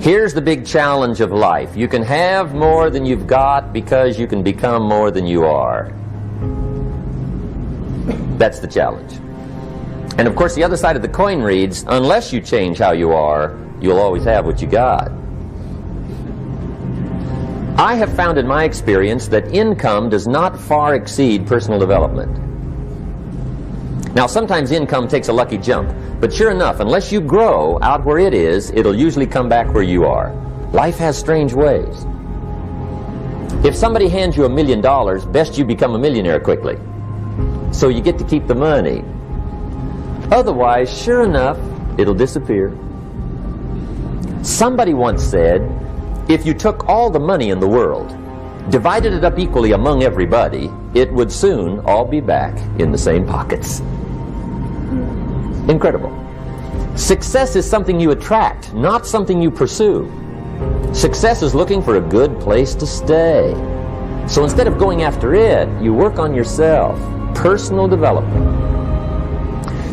Here's the big challenge of life. You can have more than you've got because you can become more than you are. That's the challenge. And of course the other side of the coin reads, unless you change how you are, you'll always have what you got. I have found in my experience that income does not far exceed personal development. Now sometimes income takes a lucky jump, but sure enough, unless you grow out where it is, it'll usually come back where you are. Life has strange ways. If somebody hands you $1 million, best you become a millionaire quickly, so you get to keep the money. Otherwise, sure enough, it'll disappear. Somebody once said, if you took all the money in the world, divided it up equally among everybody, it would soon all be back in the same pockets. Incredible. Success is something you attract, not something you pursue. Success is looking for a good place to stay. So instead of going after it, you work on yourself. Personal development.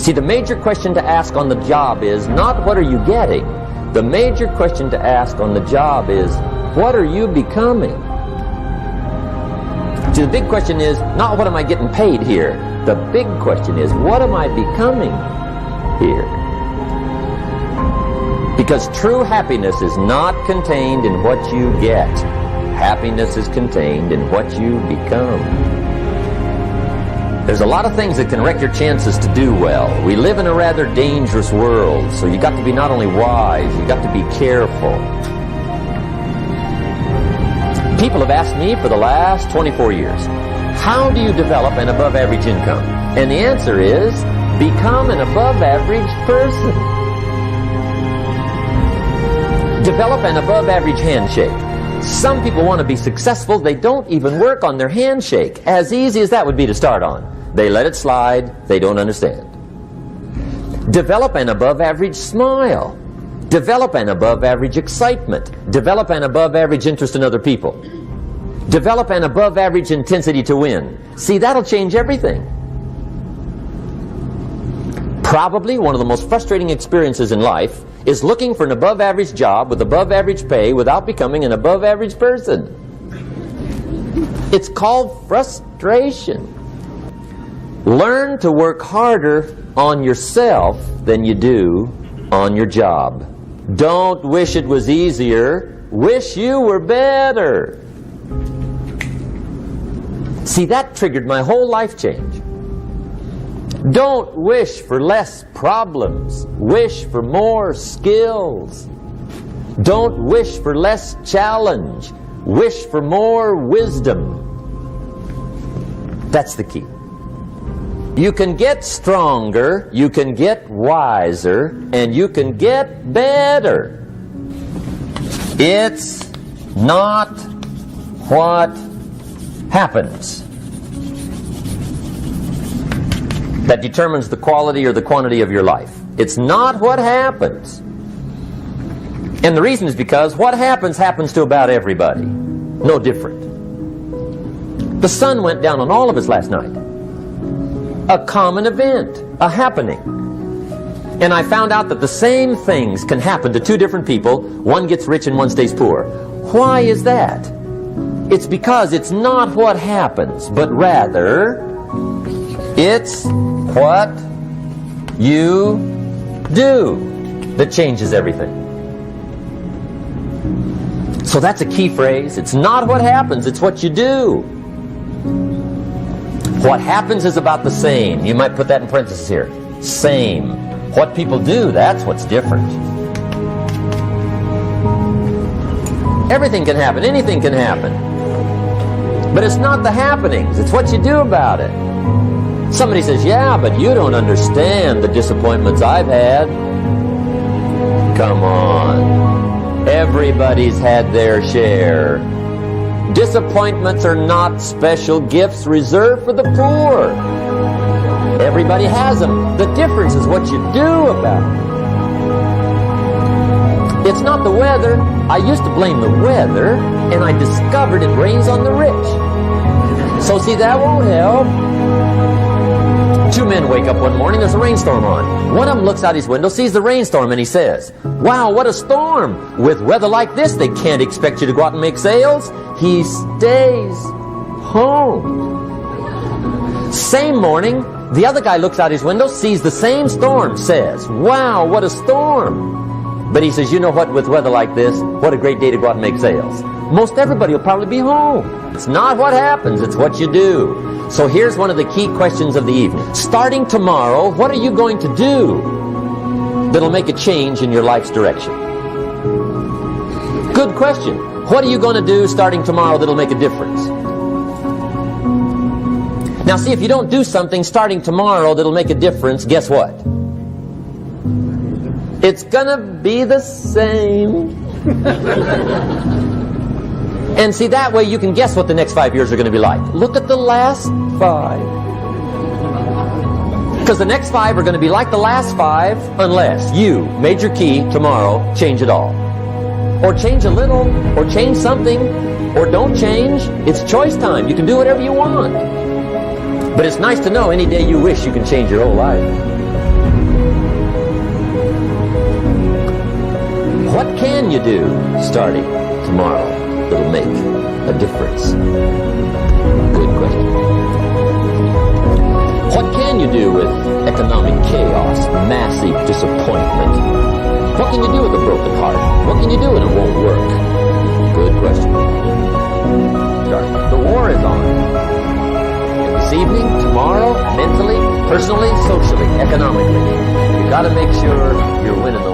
See, the major question to ask on the job is not what are you getting? The major question to ask on the job is, what are you becoming? See, the big question is not what am I getting paid here? The big question is, what am I becoming here? Because true happiness is not contained in what you get. Happiness is contained in what you become. There's a lot of things that can wreck your chances to do well. We live in a rather dangerous world, so you got to be not only wise, you got to be careful. People have asked me for the last 24 years, how do you develop an above average income? And the answer is, become an above average person. Develop an above average handshake. Some people want to be successful, they don't even work on their handshake. As easy as that would be to start on. They let it slide, they don't understand. Develop an above average smile. Develop an above average excitement. Develop an above average interest in other people. Develop an above average intensity to win. See, that'll change everything. Probably one of the most frustrating experiences in life is looking for an above average job with above average pay without becoming an above average person. It's called frustration. Learn to work harder on yourself than you do on your job. Don't wish it was easier, wish you were better. See, that triggered my whole life change. Don't wish for less problems, wish for more skills. Don't wish for less challenge, wish for more wisdom. That's the key. You can get stronger, you can get wiser, and you can get better. It's not what happens that determines the quality or the quantity of your life. It's not what happens. And the reason is because what happens happens to about everybody. No different. The sun went down on all of us last night. A common event, a happening. And I found out that the same things can happen to two different people. One gets rich and one stays poor. Why is that? It's because it's not what happens, but rather it's what you do that changes everything. So that's a key phrase. It's not what happens, it's what you do. What happens is about the same. You might put that in parentheses here. Same. What people do, that's what's different. Everything can happen. Anything can happen. But it's not the happenings. It's what you do about it. Somebody says, yeah, but you don't understand the disappointments I've had. Come on. Everybody's had their share. Disappointments are not special gifts reserved for the poor. Everybody has them. The difference is what you do about it. It's not the weather. I used to blame the weather, and I discovered it rains on the rich. So see, that won't help. Too men wake up one morning, there's a rainstorm on. One of them looks out his window, sees the rainstorm, and he says, "Wow, what a storm! With weather like this, they can't expect you to go out and make sales." He stays home. Same morning, the other guy looks out his window, sees the same storm, says, "Wow, what a storm!" But he says, "You know what, with weather like this, what a great day to go out and make sales." Most everybody will probably be home. It's not what happens, it's what you do. So here's one of the key questions of the evening. Starting tomorrow, what are you going to do that'll make a change in your life's direction? Good question. What are you going to do starting tomorrow that'll make a difference? Now see, if you don't do something starting tomorrow that'll make a difference, guess what? It's gonna be the same. And see, that way you can guess what the next 5 years are going to be like. Look at the last 5. Because the next 5 are going to be like the last 5 unless you, major key, tomorrow, change it all. Or change a little, or change something, or don't change. It's choice time. You can do whatever you want. But it's nice to know any day you wish you can change your whole life. What can you do starting tomorrow that'll make a difference? Good question. What can you do with economic chaos, massive disappointment? What can you do with a broken heart? What can you do when it won't work? Good question. The war is on. And this evening, tomorrow, mentally, personally, socially, economically, you got to make sure you're winning the